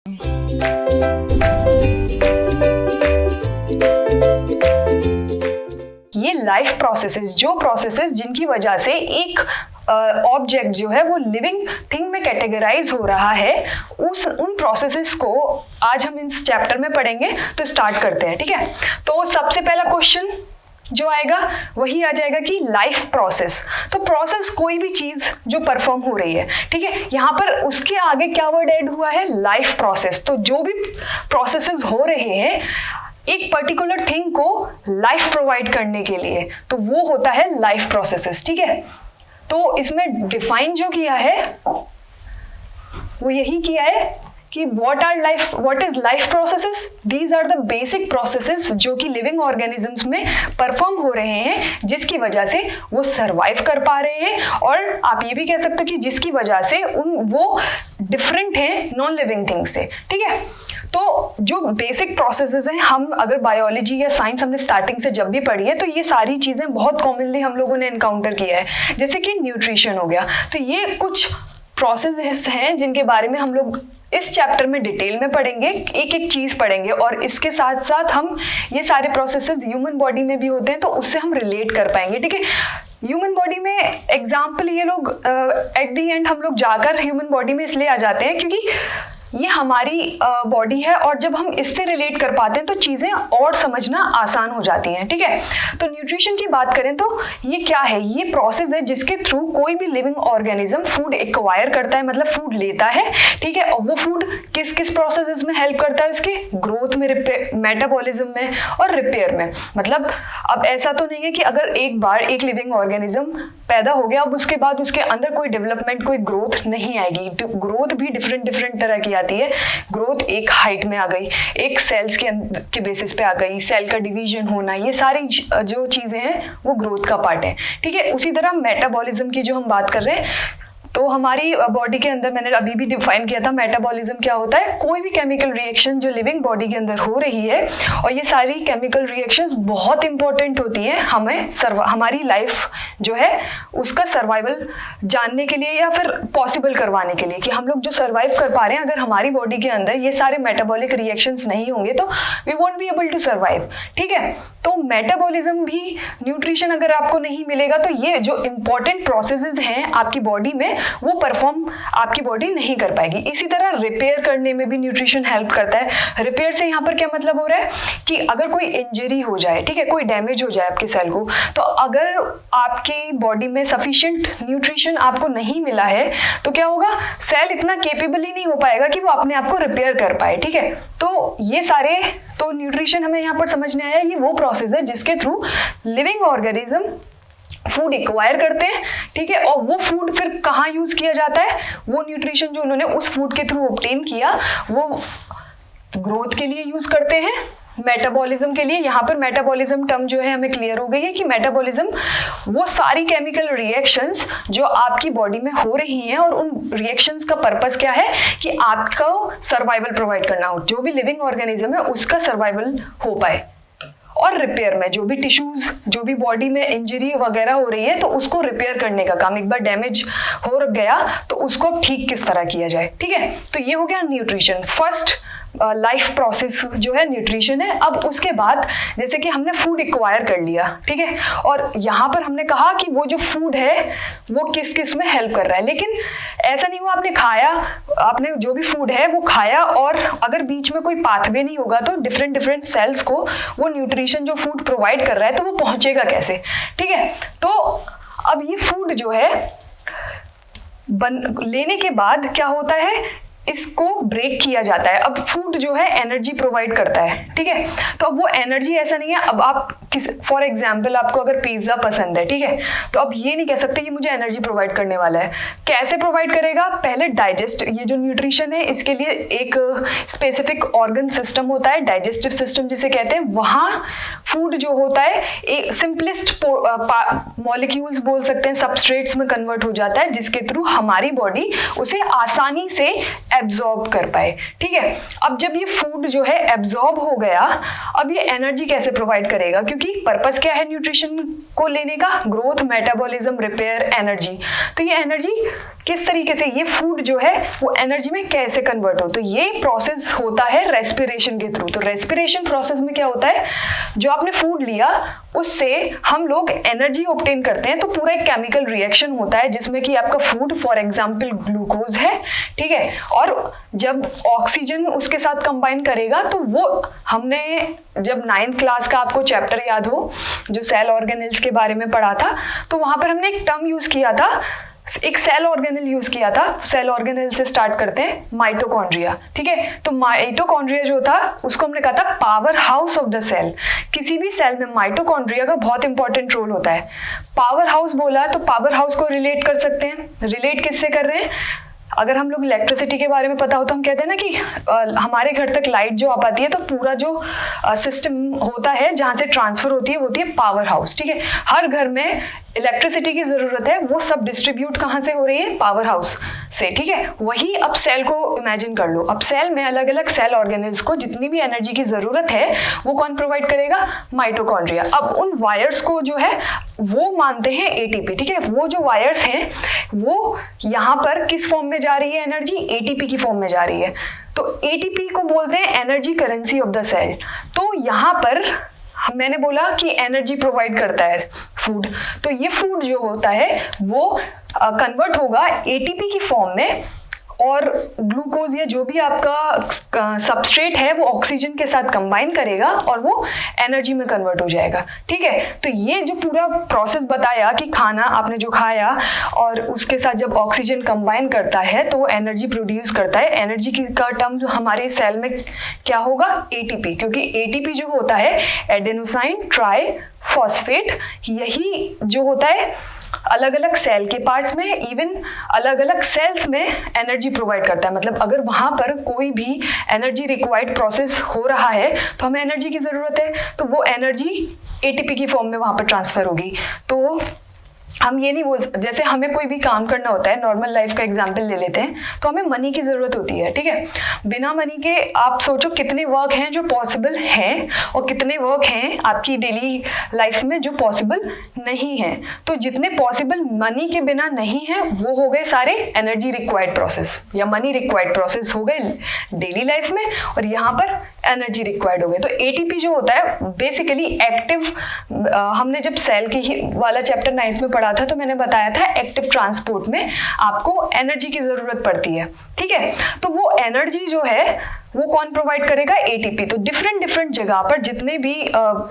ये life processes, जो processes जिनकी वजह से एक ऑब्जेक्ट जो है वो लिविंग थिंग में कैटेगराइज हो रहा है, उन प्रोसेसेस को आज हम इस चैप्टर में पढ़ेंगे। तो स्टार्ट करते हैं, ठीक है। तो सबसे पहला क्वेश्चन जो आएगा वही आ जाएगा कि लाइफ प्रोसेस। तो प्रोसेस कोई भी चीज जो परफॉर्म हो रही है, ठीक है, यहाँ पर उसके आगे क्या वर्ड ऐड हुआ है, लाइफ प्रोसेस। तो जो भी प्रोसेसेस हो रहे हैं एक पर्टिकुलर थिंग को लाइफ प्रोवाइड करने के लिए, तो वो होता है लाइफ प्रोसेसेस, ठीक है। तो इसमें डिफाइन जो किया है वो यही किया है कि what is life processes? These are the basic processes जो कि लिविंग ऑर्गेनिजम्स में परफॉर्म हो रहे हैं, जिसकी वजह से वो सरवाइव कर पा रहे हैं, और आप ये भी कह सकते हो कि जिसकी वजह से वो डिफरेंट हैं नॉन लिविंग थिंग से, ठीक है। तो जो बेसिक प्रोसेसेस हैं, हम अगर बायोलॉजी या साइंस हमने स्टार्टिंग से जब भी पढ़ी है तो ये सारी चीज़ें बहुत कॉमनली हम लोगों ने एनकाउंटर किया है, जैसे कि न्यूट्रिशन हो गया। तो ये कुछ प्रोसेसेस हैं जिनके बारे में हम लोग इस चैप्टर में डिटेल में पढ़ेंगे, एक एक चीज़ पढ़ेंगे, और इसके साथ साथ हम ये सारे प्रोसेसेस ह्यूमन बॉडी में भी होते हैं तो उससे हम रिलेट कर पाएंगे, ठीक है। ह्यूमन बॉडी में एग्जाम्पल ये लोग एट दी एंड हम लोग जाकर ह्यूमन बॉडी में इसलिए आ जाते हैं क्योंकि ये हमारी बॉडी है, और जब हम इससे रिलेट कर पाते हैं तो चीज़ें और समझना आसान हो जाती हैं, ठीक है। तो न्यूट्रिशन की बात करें तो ये क्या है, ये प्रोसेस है जिसके थ्रू कोई भी लिविंग ऑर्गेनिज्म फूड एक्वायर करता है, मतलब फूड लेता है, ठीक है। और वो फूड किस किस प्रोसेसेस में हेल्प करता है, उसके ग्रोथ में, मेटाबॉलिज्म में और रिपेयर में। मतलब अब ऐसा तो नहीं है कि अगर एक बार एक लिविंग ऑर्गेनिज्म पैदा हो गया, अब उसके बाद उसके अंदर कोई डेवलपमेंट, कोई ग्रोथ नहीं आएगी। ग्रोथ भी डिफरेंट तरह की आती है। ग्रोथ एक हाइट में आ गई, एक सेल्स के बेसिस पे आ गई, सेल का डिवीजन होना, ये सारी जो चीजें हैं वो ग्रोथ का पार्ट है, ठीक है। उसी तरह मेटाबॉलिज्म की जो हम बात कर रहे हैं, तो हमारी बॉडी के अंदर मैंने अभी भी डिफाइन किया था, मेटाबॉलिज्म क्या होता है, कोई भी केमिकल रिएक्शन जो लिविंग बॉडी के अंदर हो रही है, और ये सारी केमिकल रिएक्शंस बहुत इंपॉर्टेंट होती हैं हमें हमारी लाइफ जो है उसका सर्वाइवल जानने के लिए या फिर पॉसिबल करवाने के लिए, कि हम लोग जो सर्वाइव कर पा रहे हैं, अगर हमारी बॉडी के अंदर ये सारे मेटाबॉलिक रिएक्शंस नहीं होंगे तो we won't be able to survive, ठीक है। तो मेटाबॉलिज्म भी, न्यूट्रिशन अगर आपको नहीं मिलेगा तो ये जो इंपॉर्टेंट प्रोसेसेस हैं आपकी बॉडी में वो परफॉर्म आपकी बॉडी नहीं कर पाएगी। इसी तरह रिपेयर करने में भी न्यूट्रिशन हेल्प करता है। रिपेयर से यहाँ पर क्या मतलब हो रहा है कि अगर कोई इंजरी हो जाए, ठीक है, कोई डैमेज हो जाए आपके सेल को, तो अगर आपकी बॉडी में सफिशिएंट न्यूट्रिशन आपको नहीं मिला है तो क्या होगा, सेल इतना केपेबल ही नहीं हो पाएगा कि वो अपने आप को रिपेयर कर पाए, ठीक है। तो ये सारे, तो न्यूट्रिशन हमें यहाँ पर समझने आया, ये वो प्रोसेस है जिसके through living organism food acquire करते हैं, ठीक है। और वो फूड फिर कहाँ यूज किया जाता है, वो न्यूट्रिशन जो उन्होंने उस फूड के थ्रू ऑब्टेन किया वो ग्रोथ के लिए यूज करते हैं, मेटाबॉलिज्म के लिए। यहाँ पर मेटाबॉलिज्म टर्म जो है हमें क्लियर हो गई है कि मेटाबॉलिज्म वो सारी केमिकल रिएक्शंस जो आपकी बॉडी में हो रही हैं, और उन रिएक्शंस का पर्पस क्या है कि आपको सर्वाइवल प्रोवाइड करना हो, जो भी लिविंग ऑर्गेनिज्म है उसका सर्वाइवल हो पाए। और रिपेयर में जो भी टिश्यूज, जो भी बॉडी में इंजरी वगैरह हो रही है तो उसको रिपेयर करने का काम, एक बार डैमेज हो गया तो उसको ठीक किस तरह किया जाए, ठीक है। तो ये हो गया न्यूट्रिशन। फर्स्ट लाइफ प्रोसेस जो है न्यूट्रिशन है। अब उसके बाद जैसे कि हमने फूड एक्वायर कर लिया, ठीक है, और यहाँ पर हमने कहा कि वो जो फूड है वो किस किस में हेल्प कर रहा है, लेकिन ऐसा नहीं हुआ आपने खाया, आपने जो भी फूड है वो खाया, और अगर बीच में कोई पाथवे नहीं होगा तो डिफरेंट सेल्स को वो न्यूट्रिशन जो फूड प्रोवाइड कर रहा है तो वो पहुंचेगा कैसे, ठीक है। तो अब ये फूड जो है लेने के बाद क्या होता है, इसको ब्रेक किया जाता है। अब फूड जो है एनर्जी प्रोवाइड करता है, ठीक है। तो अब वो एनर्जी ऐसा नहीं है, अब आप फॉर एग्जाम्पल आपको अगर पिज्जा पसंद है, ठीक है, तो अब ये नहीं कह सकते ये मुझे एनर्जी प्रोवाइड करने वाला है। कैसे प्रोवाइड करेगा, पहले डाइजेस्ट, ये जो न्यूट्रिशन है इसके लिए एक स्पेसिफिक ऑर्गन सिस्टम होता है, डाइजेस्टिव सिस्टम जिसे कहते हैं। वहाँ फूड जो होता है एक सिंपलेस्ट मॉलिक्यूल्स बोल सकते हैं, सबस्ट्रेट्स में कन्वर्ट हो जाता है, जिसके थ्रू हमारी बॉडी उसे आसानी से एब्जॉर्ब कर पाए, ठीक है। अब जब ये फूड जो है एब्जॉर्ब हो गया, अब ये एनर्जी कैसे प्रोवाइड करेगा, क्योंकि क्योंकि पर्पस क्या है न्यूट्रिशन को लेने का? Growth, metabolism, repair, energy. तो ये एनर्जी किस तरीके से, ये फूड जो है वो एनर्जी में कैसे कन्वर्ट हो, तो ये प्रोसेस होता है रेस्पिरेशन के थ्रू। तो रेस्पिरेशन प्रोसेस में क्या होता है, जो आपने फूड लिया उससे हम लोग एनर्जी ऑब्टेन करते हैं। तो पूरा एक केमिकल रिएक्शन होता है जिसमें कि आपका फूड फॉर एग्जांपल ग्लूकोज है, ठीक है, और जब ऑक्सीजन उसके साथ कंबाइन करेगा तो वो, हमने जब 9th क्लास का आपको चैप्टर याद हो जो सेल ऑर्गेनेल्स के बारे में पढ़ा था, तो वहां पर हमने एक टर्म यूज किया था, एक सेल ऑर्गेनेल यूज किया था। सेल ऑर्गेनेल से स्टार्ट करते हैं, माइटोकॉन्ड्रिया, ठीक है। तो माइटोकॉन्ड्रिया जो था उसको हमने कहा था power house of the cell. किसी भी सेल में माइटोकॉन्ड्रिया का बहुत इंपॉर्टेंट रोल होता है। पावर हाउस बोला तो पावर हाउस को रिलेट कर सकते हैं, रिलेट किससे कर रहे हैं? अगर हम लोग इलेक्ट्रिसिटी के बारे में पता हो तो हम कहते हैं ना कि हमारे घर तक लाइट जो आ पाती है तो पूरा जो सिस्टम होता है जहाँ से ट्रांसफर होती है पावर हाउस, ठीक है। हर घर में इलेक्ट्रिसिटी की जरूरत है, वो सब डिस्ट्रीब्यूट कहाँ से हो रही है? पावर हाउस से, ठीक है। वही अब सेल को इमेजिन कर लो, अब सेल में अलग अलग सेल ऑर्गेनेल्स को जितनी भी एनर्जी की जरूरत है वो कौन प्रोवाइड करेगा? माइटोकॉन्ड्रिया। अब उन वायर्स को जो है वो मानते हैं एटीपी, ठीक है। वो जो वायर्स हैं वो यहाँ पर किस फॉर्म में जा रही है एनर्जी? एटीपी की फॉर्म में जा रही है। तो एटीपी को बोलते हैं energy currency of the cell. तो यहाँ पर मैंने बोला कि एनर्जी प्रोवाइड करता है फूड, तो ये फूड जो होता है वो कन्वर्ट होगा एटीपी की फॉर्म में, और ग्लूकोज या जो भी आपका सबस्ट्रेट है वो ऑक्सीजन के साथ कंबाइन करेगा और वो एनर्जी में कन्वर्ट हो जाएगा, ठीक है। तो ये जो पूरा प्रोसेस बताया कि खाना आपने जो खाया और उसके साथ जब ऑक्सीजन कंबाइन करता है तो वो एनर्जी प्रोड्यूस करता है। एनर्जी का टर्म हमारे सेल में क्या होगा? एटीपी, क्योंकि एटीपी जो होता है एडेनोसाइन ट्राई फॉस्फेट, यही जो होता है अलग अलग सेल के पार्ट्स में, इवन अलग अलग सेल्स में एनर्जी प्रोवाइड करता है। मतलब अगर वहां पर कोई भी एनर्जी रिक्वायर्ड प्रोसेस हो रहा है तो हमें एनर्जी की जरूरत है, तो वो एनर्जी एटीपी की फॉर्म में वहां पर ट्रांसफर होगी। तो हम ये नहीं बोल, जैसे हमें कोई भी काम करना होता है, नॉर्मल लाइफ का एग्जांपल ले लेते हैं, तो हमें मनी की ज़रूरत होती है, ठीक है। बिना मनी के आप सोचो कितने वर्क हैं जो पॉसिबल हैं और कितने वर्क हैं आपकी डेली लाइफ में जो पॉसिबल नहीं हैं। तो जितने पॉसिबल मनी के बिना नहीं है वो हो गए सारे एनर्जी रिक्वायर्ड प्रोसेस या मनी रिक्वायर्ड प्रोसेस हो गए डेली लाइफ में, और यहाँ पर एनर्जी रिक्वायर्ड हो गए। तो एटीपी जो होता है बेसिकली एक्टिव, हमने जब सेल के ही वाला चैप्टर 9th में पढ़ा था तो मैंने बताया था एक्टिव ट्रांसपोर्ट में आपको एनर्जी की जरूरत पड़ती है, ठीक है। तो वो एनर्जी जो है वो कौन प्रोवाइड करेगा? एटीपी। तो डिफरेंट जगह पर जितने भी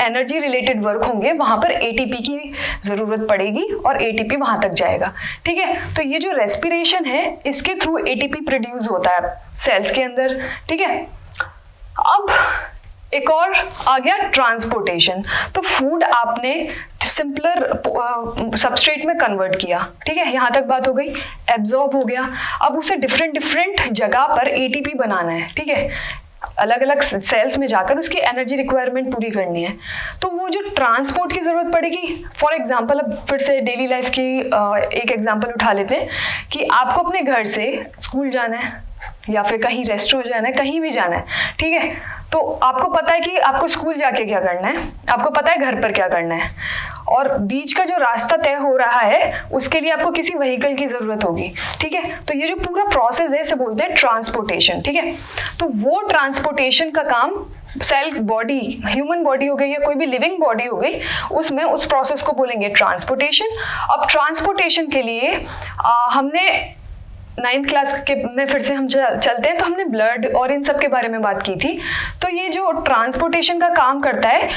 एनर्जी रिलेटेड वर्क होंगे वहां पर एटीपी की जरूरत पड़ेगी और एटीपी वहां तक जाएगा, ठीक है। तो ये जो रेस्पिरेशन है इसके थ्रू एटीपी प्रोड्यूस होता है सेल्स के अंदर, ठीक है। अब एक और आ गया ट्रांसपोर्टेशन। तो फूड आपने सिंपलर सबस्ट्रेट में कन्वर्ट किया, ठीक है, यहाँ तक बात हो गई, एब्जॉर्ब हो गया। अब उसे डिफरेंट जगह पर एटीपी बनाना है, ठीक है, अलग अलग सेल्स में जाकर उसकी एनर्जी रिक्वायरमेंट पूरी करनी है। तो वो जो ट्रांसपोर्ट की ज़रूरत पड़ेगी, फॉर एग्जांपल अब फिर से डेली लाइफ की एक एग्जांपल उठा लेते हैं कि आपको अपने घर से स्कूल जाना है या फिर कहीं रेस्टोरेंट जाना है, कहीं भी जाना है, ठीक है। तो आपको पता है कि आपको स्कूल जाके क्या करना है, आपको पता है घर पर क्या करना है, और बीच का जो रास्ता तय हो रहा है उसके लिए आपको किसी व्हीकल की ज़रूरत होगी, ठीक है। तो ये जो पूरा प्रोसेस है इसे बोलते हैं ट्रांसपोर्टेशन, ठीक है। तो वो ट्रांसपोर्टेशन का काम सेल बॉडी, ह्यूमन बॉडी हो गई या कोई भी लिविंग बॉडी हो गई, उसमें उस प्रोसेस को बोलेंगे ट्रांसपोर्टेशन। अब ट्रांसपोर्टेशन के लिए हमने 9th क्लास के में फिर से हम चलते हैं तो हमने ब्लड और इन सब के बारे में बात की थी। तो ये जो ट्रांसपोर्टेशन का काम करता है,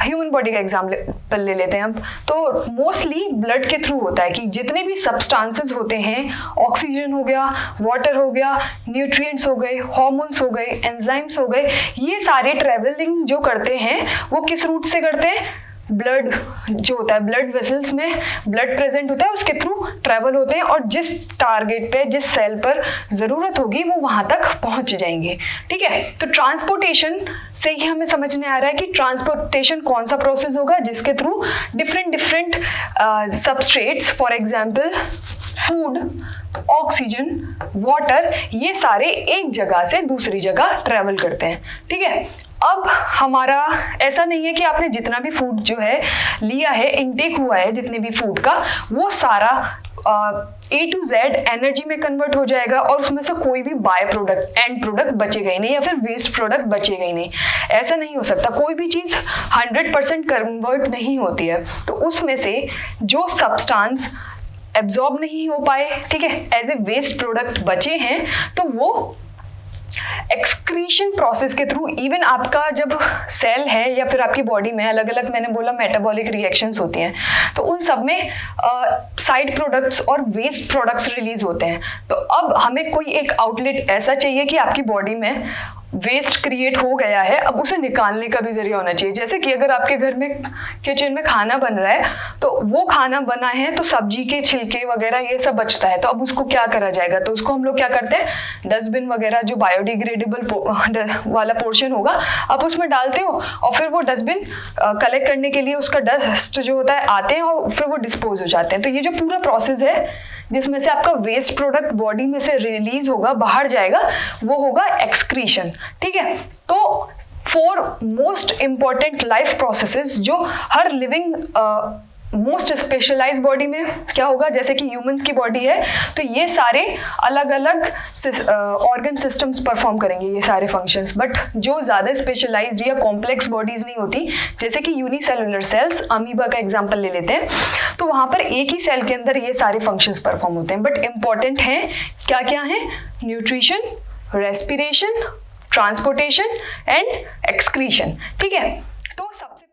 ह्यूमन बॉडी का एग्जाम्पल ले लेते हैं हम, तो मोस्टली ब्लड के थ्रू होता है कि जितने भी सब्सटेंसेस होते हैं, ऑक्सीजन हो गया, वाटर हो गया, न्यूट्रिएंट्स हो गए, हार्मोन्स हो गए, एंजाइम्स हो गए, ये सारे ट्रेवलिंग जो करते हैं वो किस रूट से करते हैं? ब्लड जो होता है, ब्लड वेसल्स में ब्लड प्रेजेंट होता है, उसके थ्रू ट्रैवल होते हैं और जिस टारगेट पे, जिस सेल पर ज़रूरत होगी वो वहाँ तक पहुँच जाएंगे, ठीक है। तो ट्रांसपोर्टेशन से ही हमें समझ में आ रहा है कि ट्रांसपोर्टेशन कौन सा प्रोसेस होगा जिसके through different substrates, for example oxygen, water, ये सारे एक जगह से दूसरी जगह ट्रेवल करते हैं। ठीक है, अब हमारा ऐसा नहीं है कि आपने जितना भी फूड जो है लिया है, इनटेक हुआ है जितने भी फूड का, वो सारा A to Z एनर्जी में कन्वर्ट हो जाएगा और उसमें से कोई भी बाय प्रोडक्ट, एंड प्रोडक्ट बचेगा ही नहीं, या फिर वेस्ट प्रोडक्ट बचेगा ही नहीं। ऐसा नहीं हो सकता, कोई भी चीज़ 100% कन्वर्ट नहीं होती है। तो उसमें से जो सब्सटेंस एब्जॉर्ब नहीं हो पाए, ठीक है, एज ए वेस्ट प्रोडक्ट बचे हैं, तो वो एक्सक्रीशन प्रोसेस के थ्रू, इवन आपका जब सेल है या फिर आपकी बॉडी में अलग अलग, मैंने बोला मेटाबॉलिक रिएक्शंस होती हैं, तो उन सब में साइड प्रोडक्ट्स और वेस्ट प्रोडक्ट्स रिलीज होते हैं। तो अब हमें कोई एक आउटलेट ऐसा चाहिए कि आपकी बॉडी में वेस्ट क्रिएट हो गया है, अब उसे निकालने का भी जरिया होना चाहिए। जैसे कि अगर आपके घर में किचन में खाना बन रहा है, तो वो खाना बना है तो सब्जी के छिलके वगैरह ये सब बचता है, तो अब उसको क्या करा जाएगा, तो उसको हम लोग क्या करते हैं, डस्टबिन वगैरह जो बायोडिग्रेडेबल वाला पोर्शन होगा आप उसमें डालते हो, और फिर वो डस्टबिन कलेक्ट करने के लिए उसका डस्ट जो होता है आते हैं और फिर वो डिस्पोज हो जाते हैं। तो ये जो पूरा प्रोसेस है जिसमें से आपका वेस्ट प्रोडक्ट बॉडी में से रिलीज होगा, बाहर जाएगा, वो होगा एक्सक्रीशन। ठीक है, तो 4 मोस्ट इंपॉर्टेंट लाइफ प्रोसेसेस जो हर लिविंग मोस्ट स्पेशलाइज बॉडी में क्या होगा, जैसे कि ह्यूमंस की बॉडी है तो ये सारे अलग अलग ऑर्गन सिस्टम्स परफॉर्म करेंगे, ये सारे फंक्शंस। बट जो ज़्यादा स्पेशलाइज्ड या कॉम्प्लेक्स बॉडीज नहीं होती, जैसे कि यूनिसेलुलर सेल्स, अमीबा का एग्जांपल ले लेते हैं, तो वहाँ पर एक ही सेल के अंदर ये सारे फंक्शंस परफॉर्म होते हैं। बट इंपॉर्टेंट हैं, क्या क्या है, nutrition, respiration, transportation and excretion. ठीक है, तो सबसे